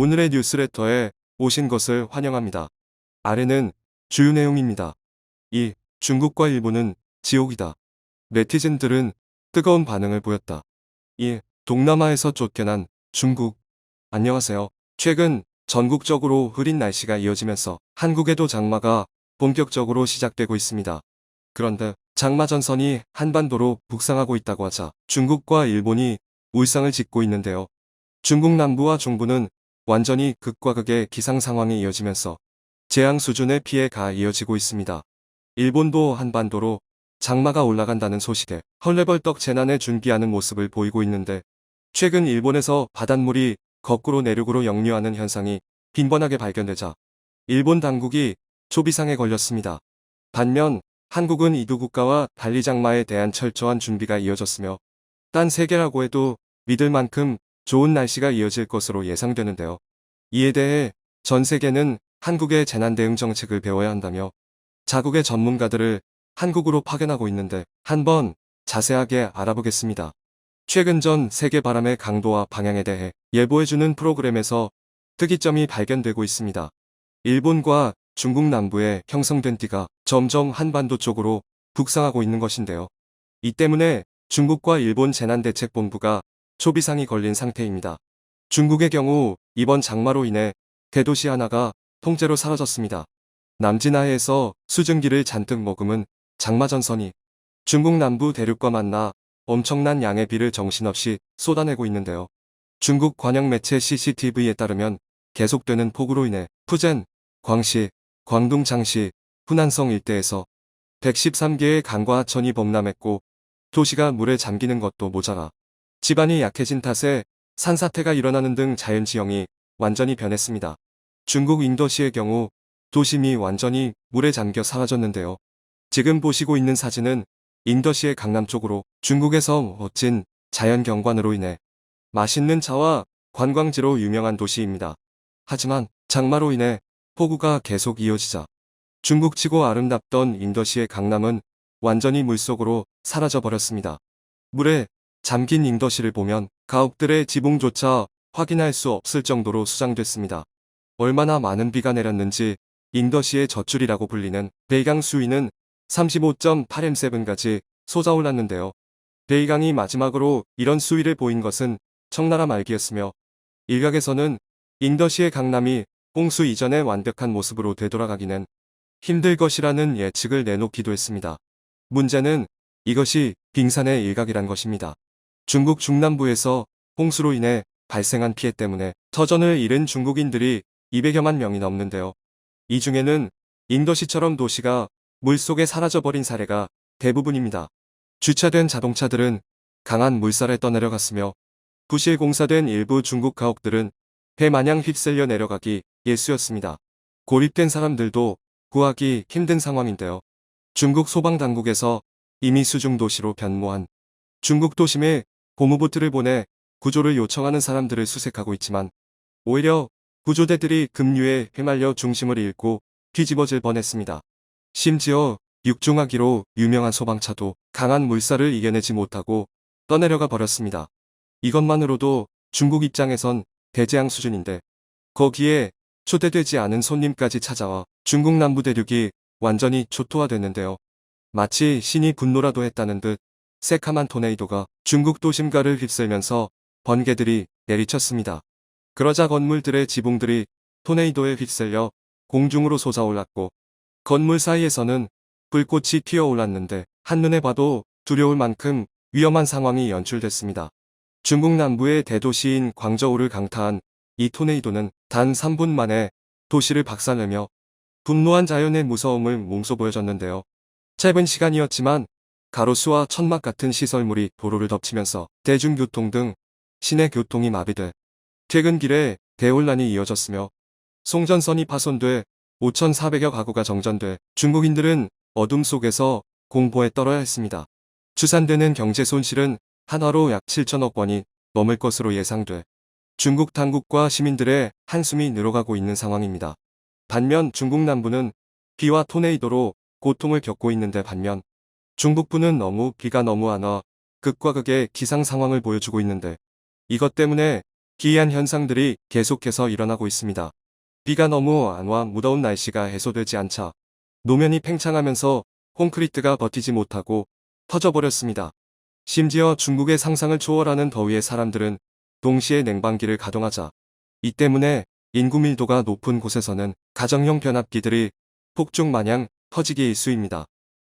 오늘의 뉴스레터에 오신 것을 환영합니다. 아래는 주요 내용입니다. 1. 중국과 일본은 지옥이다. 네티즌들은 뜨거운 반응을 보였다. 1. 동남아에서 쫓겨난 중국. 안녕하세요. 최근 전국적으로 흐린 날씨가 이어지면서 한국에도 장마가 본격적으로 시작되고 있습니다. 그런데 장마 전선이 한반도로 북상하고 있다고 하자 중국과 일본이 울상을 짓고 있는데요. 중국 남부와 중부는 완전히 극과 극의 기상 상황이 이어지면서 재앙 수준의 피해가 이어지고 있습니다. 일본도 한반도로 장마가 올라간다는 소식에 헐레벌떡 재난을 준비하는 모습을 보이고 있는데, 최근 일본에서 바닷물이 거꾸로 내륙으로 역류하는 현상이 빈번하게 발견되자 일본 당국이 초비상에 걸렸습니다. 반면 한국은 이 두 국가와 달리 장마에 대한 철저한 준비가 이어졌으며 딴 세계라고 해도 믿을 만큼 좋은 날씨가 이어질 것으로 예상되는데요. 이에 대해 전 세계는 한국의 재난 대응 정책을 배워야 한다며 자국의 전문가들을 한국으로 파견하고 있는데, 한번 자세하게 알아보겠습니다. 최근 전 세계 바람의 강도와 방향에 대해 예보해주는 프로그램에서 특이점이 발견되고 있습니다. 일본과 중국 남부에 형성된 띠가 점점 한반도 쪽으로 북상하고 있는 것인데요. 이 때문에 중국과 일본 재난대책본부가 초비상이 걸린 상태입니다. 중국의 경우 이번 장마로 인해 대도시 하나가 통째로 사라졌습니다. 남진하해에서 수증기를 잔뜩 머금은 장마전선이 중국 남부 대륙과 만나 엄청난 양의 비를 정신없이 쏟아내고 있는데요. 중국 관영 매체 CCTV에 따르면 계속되는 폭우로 인해 푸젠, 광시, 광둥 장시, 후난성 일대에서 113개의 강과 하천이 범람했고, 도시가 물에 잠기는 것도 모자라 지반이 약해진 탓에 산사태가 일어나는 등 자연지형이 완전히 변했습니다. 중국 인도시의 경우 도심이 완전히 물에 잠겨 사라졌는데요. 지금 보시고 있는 사진은 인도시의 강남 쪽으로 중국에서 멋진 자연 경관으로 인해 맛있는 차와 관광지로 유명한 도시입니다. 하지만 장마로 인해 폭우가 계속 이어지자 중국치고 아름답던 인도시의 강남은 완전히 물속으로 사라져버렸습니다. 물에 잠긴 인도시를 보면 가옥들의 지붕조차 확인할 수 없을 정도로 수장됐습니다. 얼마나 많은 비가 내렸는지 인도시의 젖줄이라고 불리는 베이강 수위는 35.8m7까지 솟아올랐는데요. 베이강이 마지막으로 이런 수위를 보인 것은 청나라 말기였으며, 일각에서는 인도시의 강남이 홍수 이전의 완벽한 모습으로 되돌아가기는 힘들 것이라는 예측을 내놓기도 했습니다. 문제는 이것이 빙산의 일각이란 것입니다. 중국 중남부에서 홍수로 인해 발생한 피해 때문에 터전을 잃은 중국인들이 200여만 명이 넘는데요. 이 중에는 인도시처럼 도시가 물속에 사라져버린 사례가 대부분입니다. 주차된 자동차들은 강한 물살에 떠내려갔으며, 부실 공사된 일부 중국 가옥들은 배 마냥 휩쓸려 내려가기 일쑤였습니다. 고립된 사람들도 구하기 힘든 상황인데요. 중국 소방당국에서 이미 수중도시로 변모한 중국 도심에 고무보트를 보내 구조를 요청하는 사람들을 수색하고 있지만, 오히려 구조대들이 급류에 휘말려 중심을 잃고 뒤집어질 뻔했습니다. 심지어 육중하기로 유명한 소방차도 강한 물살을 이겨내지 못하고 떠내려가 버렸습니다. 이것만으로도 중국 입장에선 대재앙 수준인데, 거기에 초대되지 않은 손님까지 찾아와 중국 남부 대륙이 완전히 초토화됐는데요. 마치 신이 분노라도 했다는 듯 새카만 토네이도가 중국 도심가를 휩쓸면서 번개들이 내리쳤습니다. 그러자 건물들의 지붕들이 토네이도에 휩쓸려 공중으로 솟아올랐고, 건물 사이에서는 불꽃이 튀어올랐는데 한눈에 봐도 두려울 만큼 위험한 상황이 연출됐습니다. 중국 남부의 대도시인 광저우를 강타한 이 토네이도는 단 3분 만에 도시를 박살내며 분노한 자연의 무서움을 몸소 보여줬는데요. 짧은 시간이었지만 가로수와 천막 같은 시설물이 도로를 덮치면서 대중교통 등 시내 교통이 마비돼 퇴근길에 대혼란이 이어졌으며, 송전선이 파손돼 5,400여 가구가 정전돼 중국인들은 어둠 속에서 공포에 떨어야 했습니다. 추산되는 경제 손실은 한화로 약 7천억 원이 넘을 것으로 예상돼 중국 당국과 시민들의 한숨이 늘어가고 있는 상황입니다. 반면 중국 남부는 비와 토네이도로 고통을 겪고 있는데, 반면 중북부는 비가 너무 안 와 극과 극의 기상 상황을 보여주고 있는데, 이것 때문에 기이한 현상들이 계속해서 일어나고 있습니다. 비가 너무 안 와 무더운 날씨가 해소되지 않자 노면이 팽창하면서 콘크리트가 버티지 못하고 터져버렸습니다. 심지어 중국의 상상을 초월하는 더위에 사람들은 동시에 냉방기를 가동하자 이 때문에 인구 밀도가 높은 곳에서는 가정용 변압기들이 폭죽 마냥 터지기 일쑤입니다.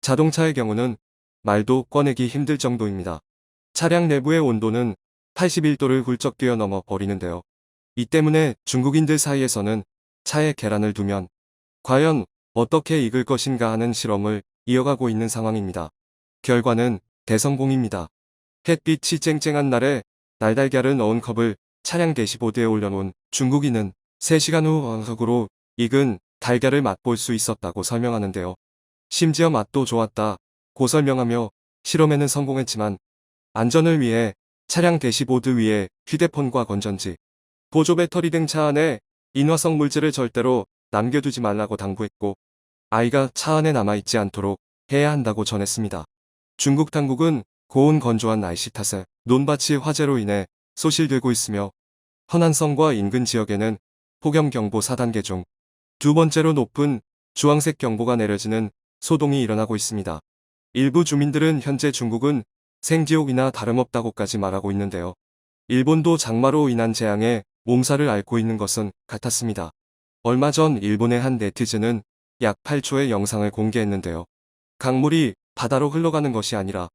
자동차의 경우는 말도 꺼내기 힘들 정도입니다. 차량 내부의 온도는 81도를 훌쩍 뛰어넘어 버리는데요. 이 때문에 중국인들 사이에서는 차에 계란을 두면 과연 어떻게 익을 것인가 하는 실험을 이어가고 있는 상황입니다. 결과는 대성공입니다. 햇빛이 쨍쨍한 날에 날달걀을 넣은 컵을 차량 대시보드에 올려놓은 중국인은 3시간 후 원석으로 익은 달걀을 맛볼 수 있었다고 설명하는데요. 심지어 맛도 좋았다고 설명하며 실험에는 성공했지만 안전을 위해 차량 대시보드 위에 휴대폰과 건전지, 보조 배터리 등 차 안에 인화성 물질을 절대로 남겨두지 말라고 당부했고 아이가 차 안에 남아있지 않도록 해야 한다고 전했습니다. 중국 당국은 고온 건조한 날씨 탓에 논밭이 화재로 인해 소실되고 있으며 허난성과 인근 지역에는 폭염경보 4단계 중 두 번째로 높은 주황색 경보가 내려지는 소동이 일어나고 있습니다. 일부 주민들은 현재 중국은 생지옥이나 다름없다고까지 말하고 있는데요. 일본도 장마로 인한 재앙에 몸살을 앓고 있는 것은 같았습니다. 얼마 전 일본의 한 네티즌은 약 8초의 영상을 공개했는데요. 강물이 바다로 흘러가는 것이 아니라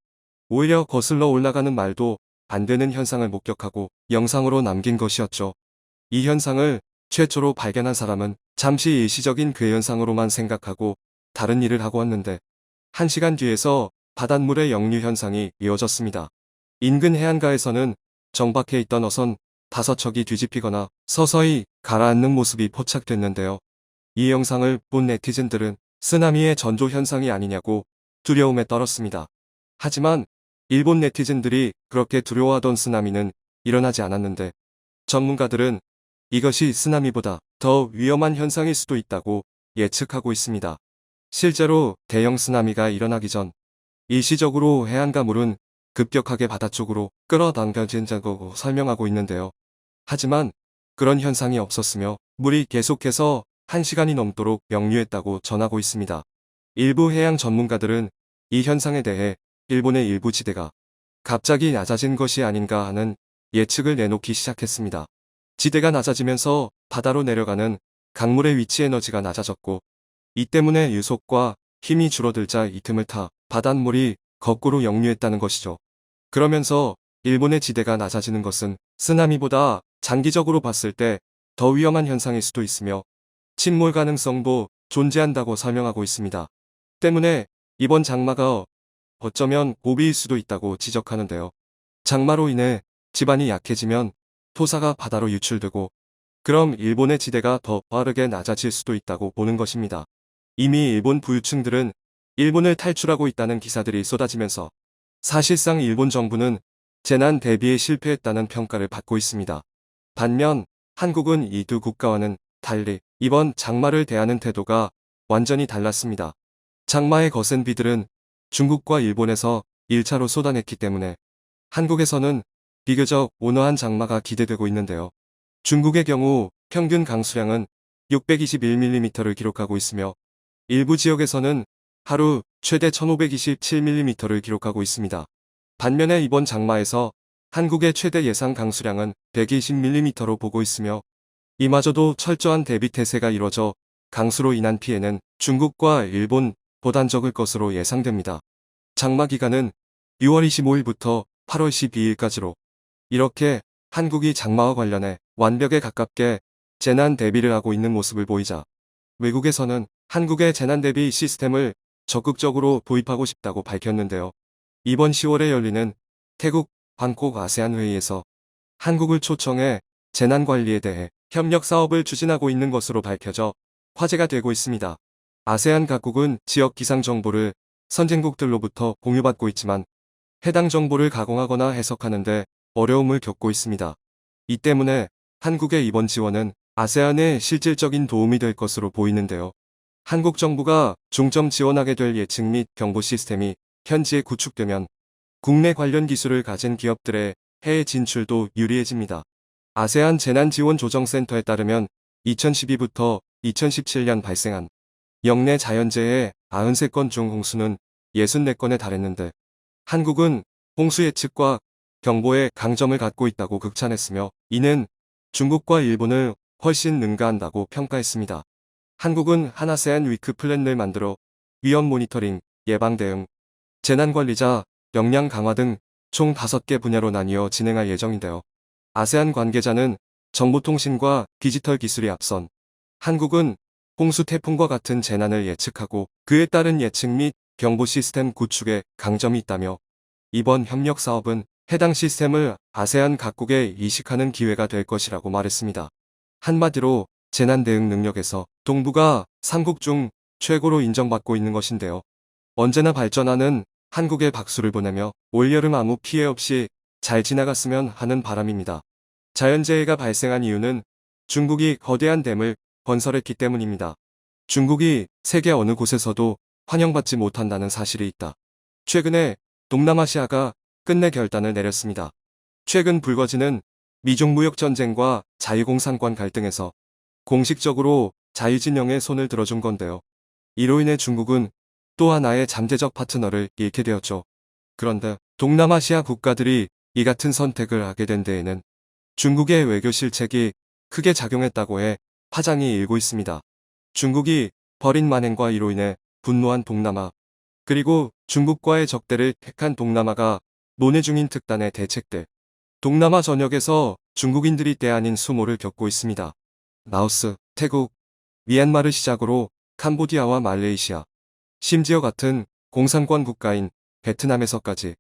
오히려 거슬러 올라가는 말도 안 되는 현상을 목격하고 영상으로 남긴 것이었죠. 이 현상을 최초로 발견한 사람은 잠시 일시적인 괴현상으로만 생각하고 다른 일을 하고 왔는데 1시간 뒤에서 바닷물의 역류 현상이 이어졌습니다. 인근 해안가에서는 정박해 있던 어선 5척이 뒤집히거나 서서히 가라앉는 모습이 포착됐는데요. 이 영상을 본 네티즌들은 쓰나미의 전조 현상이 아니냐고 두려움에 떨었습니다. 하지만 일본 네티즌들이 그렇게 두려워하던 쓰나미는 일어나지 않았는데 전문가들은 이것이 쓰나미보다 더 위험한 현상일 수도 있다고 예측하고 있습니다. 실제로 대형 쓰나미가 일어나기 전 일시적으로 해안가 물은 급격하게 바다 쪽으로 끌어당겨진다고 설명하고 있는데요. 하지만 그런 현상이 없었으며 물이 계속해서 1시간이 넘도록 역류했다고 전하고 있습니다. 일부 해양 전문가들은 이 현상에 대해 일본의 일부 지대가 갑자기 낮아진 것이 아닌가 하는 예측을 내놓기 시작했습니다. 지대가 낮아지면서 바다로 내려가는 강물의 위치 에너지가 낮아졌고 이 때문에 유속과 힘이 줄어들자 이 틈을 타 바닷물이 거꾸로 역류했다는 것이죠. 그러면서 일본의 지대가 낮아지는 것은 쓰나미보다 장기적으로 봤을 때 더 위험한 현상일 수도 있으며 침몰 가능성도 존재한다고 설명하고 있습니다. 때문에 이번 장마가 어쩌면 고비일 수도 있다고 지적하는데요. 장마로 인해 지반이 약해지면 토사가 바다로 유출되고 그럼 일본의 지대가 더 빠르게 낮아질 수도 있다고 보는 것입니다. 이미 일본 부유층들은 일본을 탈출하고 있다는 기사들이 쏟아지면서 사실상 일본 정부는 재난 대비에 실패했다는 평가를 받고 있습니다. 반면 한국은 이 두 국가와는 달리 이번 장마를 대하는 태도가 완전히 달랐습니다. 장마의 거센 비들은 중국과 일본에서 1차로 쏟아냈기 때문에 한국에서는 비교적 온화한 장마가 기대되고 있는데요. 중국의 경우 평균 강수량은 621mm를 기록하고 있으며 일부 지역에서는 하루 최대 1527mm를 기록하고 있습니다. 반면에 이번 장마에서 한국의 최대 예상 강수량은 120mm로 보고 있으며 이마저도 철저한 대비 태세가 이뤄져 강수로 인한 피해는 중국과 일본보단 적을 것으로 예상됩니다. 장마 기간은 6월 25일부터 8월 12일까지로 이렇게 한국이 장마와 관련해 완벽에 가깝게 재난 대비를 하고 있는 모습을 보이자 외국에서는 한국의 재난 대비 시스템을 적극적으로 도입하고 싶다고 밝혔는데요. 이번 10월에 열리는 태국 방콕 아세안 회의에서 한국을 초청해 재난관리에 대해 협력 사업을 추진하고 있는 것으로 밝혀져 화제가 되고 있습니다. 아세안 각국은 지역 기상 정보를 선진국들로부터 공유받고 있지만 해당 정보를 가공하거나 해석하는데 어려움을 겪고 있습니다. 이 때문에 한국의 이번 지원은 아세안에 실질적인 도움이 될 것으로 보이는데요. 한국 정부가 중점 지원하게 될 예측 및 경보 시스템이 현지에 구축되면 국내 관련 기술을 가진 기업들의 해외 진출도 유리해집니다. 아세안 재난지원조정센터에 따르면 2012부터 2017년 발생한 역내 자연재해 93건 중 홍수는 64건에 달했는데 한국은 홍수 예측과 경보에 강점을 갖고 있다고 극찬했으며 이는 중국과 일본을 훨씬 능가한다고 평가했습니다. 한국은 한아세안 위크 플랜을 만들어 위험 모니터링, 예방 대응, 재난관리자, 역량 강화 등 총 5개 분야로 나뉘어 진행할 예정인데요. 아세안 관계자는 정보통신과 디지털 기술이 앞선 한국은 홍수 태풍과 같은 재난을 예측하고 그에 따른 예측 및 경보 시스템 구축에 강점이 있다며 이번 협력 사업은 해당 시스템을 아세안 각국에 이식하는 기회가 될 것이라고 말했습니다. 한마디로 재난 대응 능력에서 동북아 3국 중 최고로 인정받고 있는 것인데요. 언제나 발전하는 한국에 박수를 보내며 올여름 아무 피해 없이 잘 지나갔으면 하는 바람입니다. 자연재해가 발생한 이유는 중국이 거대한 댐을 건설했기 때문입니다. 중국이 세계 어느 곳에서도 환영받지 못한다는 사실이 있다. 최근에 동남아시아가 끝내 결단을 내렸습니다. 최근 불거지는 미중 무역 전쟁과 자유공산권 갈등에서 공식적으로 자유진영에 손을 들어준 건데요. 이로 인해 중국은 또 하나의 잠재적 파트너를 잃게 되었죠. 그런데 동남아시아 국가들이 이 같은 선택을 하게 된 데에는 중국의 외교 실책이 크게 작용했다고 해 파장이 일고 있습니다. 중국이 벌인 만행과 이로 인해 분노한 동남아, 그리고 중국과의 적대를 택한 동남아가 논의 중인 특단의 대책들, 동남아 전역에서 중국인들이 때 아닌 수모를 겪고 있습니다. 라오스, 태국, 미얀마를 시작으로 캄보디아와 말레이시아, 심지어 같은 공산권 국가인 베트남에서까지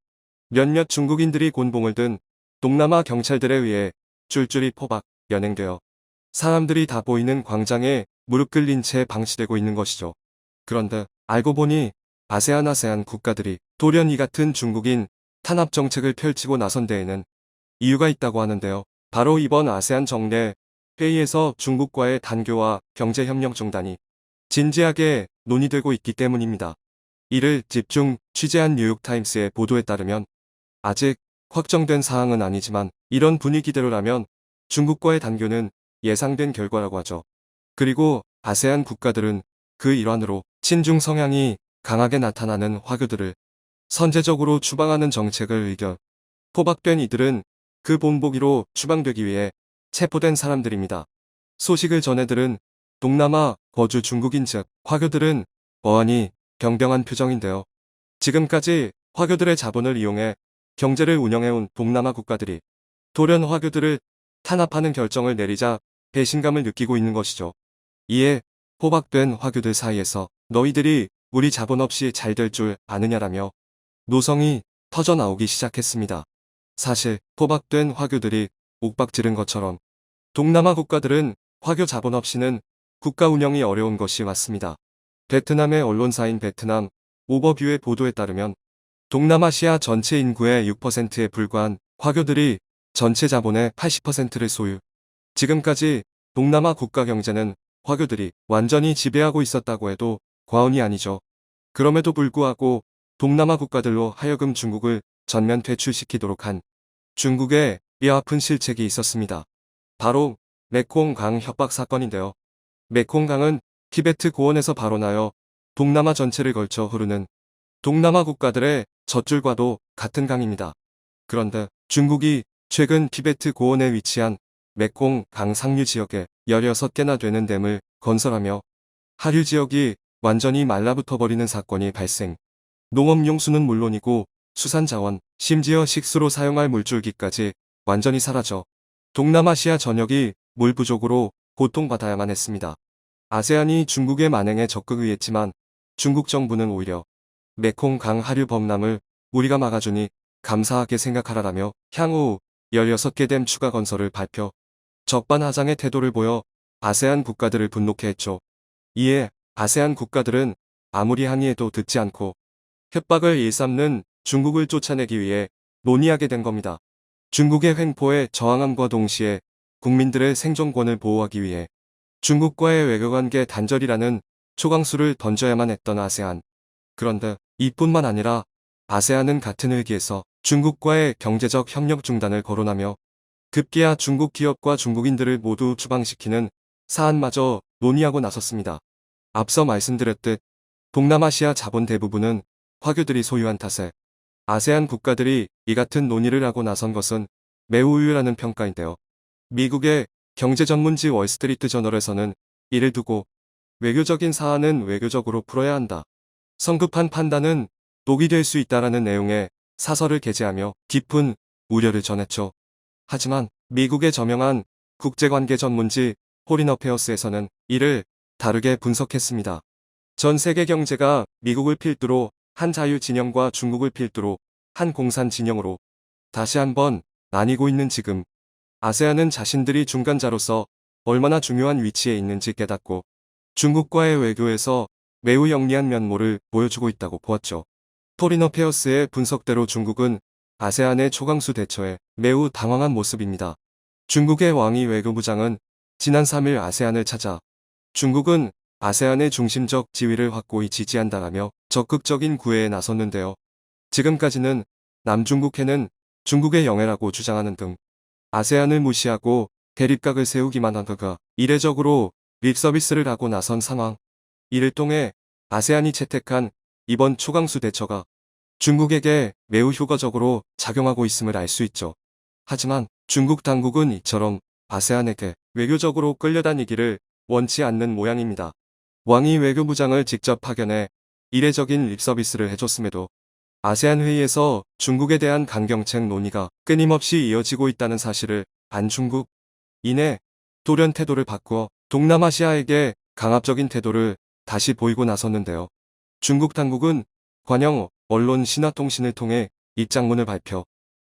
몇몇 중국인들이 곤봉을 든 동남아 경찰들에 의해 쫄쫄이 포박, 연행되어 사람들이 다 보이는 광장에 무릎 꿇린 채 방치되고 있는 것이죠. 그런데 알고 보니 아세안 국가들이 돌연 이 같은 중국인 탄압 정책을 펼치고 나선 데에는 이유가 있다고 하는데요. 바로 이번 아세안 정례 회의에서 중국과의 단교와 경제협력 중단이 진지하게 논의되고 있기 때문입니다. 이를 집중 취재한 뉴욕타임스의 보도에 따르면 아직 확정된 사항은 아니지만 이런 분위기대로라면 중국과의 단교는 예상된 결과라고 하죠. 그리고 아세안 국가들은 그 일환으로 친중 성향이 강하게 나타나는 화교들을 선제적으로 추방하는 정책을 의견. 포박된 이들은 그 본보기로 추방되기 위해 체포된 사람들입니다. 소식을 전해들은 동남아 거주 중국인 즉 화교들은 어안이 병병한 표정인데요. 지금까지 화교들의 자본을 이용해 경제를 운영해온 동남아 국가들이 돌연 화교들을 탄압하는 결정을 내리자 배신감을 느끼고 있는 것이죠. 이에 포박된 화교들 사이에서 너희들이 우리 자본 없이 잘 될 줄 아느냐라며 노성이 터져나오기 시작했습니다. 사실 포박된 화교들이 옥박지른 것처럼 동남아 국가들은 화교 자본 없이는 국가 운영이 어려운 것이 맞습니다. 베트남의 언론사인 베트남 오버뷰의 보도에 따르면 동남아시아 전체 인구의 6%에 불과한 화교들이 전체 자본의 80%를 소유. 지금까지 동남아 국가 경제는 화교들이 완전히 지배하고 있었다고 해도 과언이 아니죠. 그럼에도 불구하고 동남아 국가들로 하여금 중국을 전면 퇴출시키도록 한 중국의 뼈아픈 실책이 있었습니다. 바로 메콩강 협박 사건인데요. 메콩강은 티베트 고원에서 발원하여 동남아 전체를 걸쳐 흐르는 동남아 국가들의 젖줄과도 같은 강입니다. 그런데 중국이 최근 티베트 고원에 위치한 메콩강 상류 지역에 16개나 되는 댐을 건설하며 하류 지역이 완전히 말라붙어 버리는 사건이 발생. 농업용수는 물론이고 수산자원, 심지어 식수로 사용할 물줄기까지 완전히 사라져 동남아시아 전역이 물 부족으로 고통받아야만 했습니다. 아세안이 중국의 만행에 적극 의했지만 중국 정부는 오히려 메콩강 하류 범람을 우리가 막아주니 감사하게 생각하라라며 향후 16개 댐 추가 건설을 발표. 적반하장의 태도를 보여 아세안 국가들을 분노케 했죠. 이에 아세안 국가들은 아무리 항의해도 듣지 않고 협박을 일삼는 중국을 쫓아내기 위해 논의하게 된 겁니다. 중국의 횡포에 저항함과 동시에 국민들의 생존권을 보호하기 위해 중국과의 외교관계 단절이라는 초강수를 던져야만 했던 아세안. 그런데 이뿐만 아니라 아세안은 같은 회기에서 중국과의 경제적 협력 중단을 거론하며 급기야 중국 기업과 중국인들을 모두 추방시키는 사안마저 논의하고 나섰습니다. 앞서 말씀드렸듯 동남아시아 자본 대부분은 화교들이 소유한 탓에 아세안 국가들이 이 같은 논의를 하고 나선 것은 매우 우유라는 평가인데요. 미국의 경제 전문지 월스트리트 저널에서는 이를 두고 외교적인 사안은 외교적으로 풀어야 한다. 성급한 판단은 독이 될 수 있다라는 내용의 사설을 게재하며 깊은 우려를 전했죠. 하지만 미국의 저명한 국제관계 전문지 포린 어페어스에서는 이를 다르게 분석했습니다. 전 세계 경제가 미국을 필두로 한 자유 진영과 중국을 필두로 한 공산 진영으로 다시 한번 나뉘고 있는 지금 아세안은 자신들이 중간자로서 얼마나 중요한 위치에 있는지 깨닫고 중국과의 외교에서 매우 영리한 면모를 보여주고 있다고 보았죠. 포린 어페어스의 분석대로 중국은 아세안의 초강수 대처에 매우 당황한 모습입니다. 중국의 왕이 외교부장은 지난 3일 아세안을 찾아 중국은 아세안의 중심적 지위를 확고히 지지한다라며 적극적인 구애에 나섰는데요. 지금까지는 남중국해는 중국의 영해라고 주장하는 등 아세안을 무시하고 대립각을 세우기만 하다가 이례적으로 립서비스를 하고 나선 상황. 이를 통해 아세안이 채택한 이번 초강수 대처가 중국에게 매우 효과적으로 작용하고 있음을 알 수 있죠. 하지만 중국 당국은 이처럼 아세안에게 외교적으로 끌려다니기를 원치 않는 모양입니다. 왕이 외교부장을 직접 파견해 이례적인 립서비스를 해줬음에도 아세안 회의에서 중국에 대한 강경책 논의가 끊임없이 이어지고 있다는 사실을 안 중국 이내 돌연 태도를 바꾸어 동남아시아에게 강압적인 태도를 다시 보이고 나섰는데요. 중국 당국은 관영 언론 신화통신을 통해 입장문을 발표.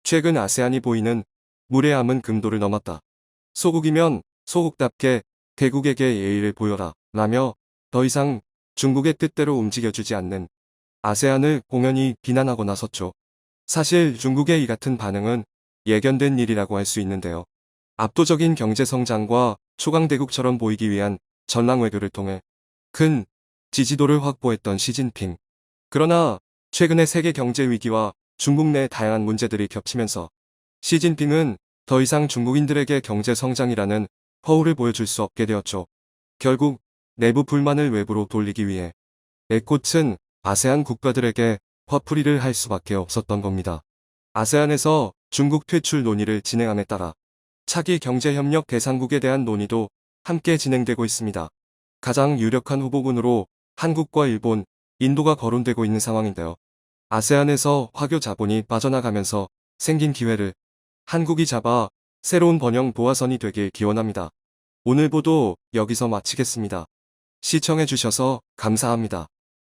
최근 아세안이 보이는 무례함은 금도를 넘었다. 소국이면 소국답게 대국에게 예의를 보여라 라며 더 이상 중국의 뜻대로 움직여주지 않는 아세안을 공연히 비난하고 나섰죠. 사실 중국의 이 같은 반응은 예견된 일이라고 할 수 있는데요. 압도적인 경제 성장과 초강대국처럼 보이기 위한 전랑 외교를 통해 큰 지지도를 확보했던 시진핑. 그러나 최근의 세계 경제 위기와 중국 내 다양한 문제들이 겹치면서 시진핑은 더 이상 중국인들에게 경제 성장이라는 허울을 보여줄 수 없게 되었죠. 결국 내부 불만을 외부로 돌리기 위해 내꽃은 아세안 국가들에게 화풀이를 할 수밖에 없었던 겁니다. 아세안에서 중국 퇴출 논의를 진행함에 따라 차기 경제협력 대상국에 대한 논의도 함께 진행되고 있습니다. 가장 유력한 후보군으로 한국과 일본, 인도가 거론되고 있는 상황인데요. 아세안에서 화교 자본이 빠져나가면서 생긴 기회를 한국이 잡아 새로운 번영 도화선이 되길 기원합니다. 오늘 보도 여기서 마치겠습니다. 시청해주셔서 감사합니다.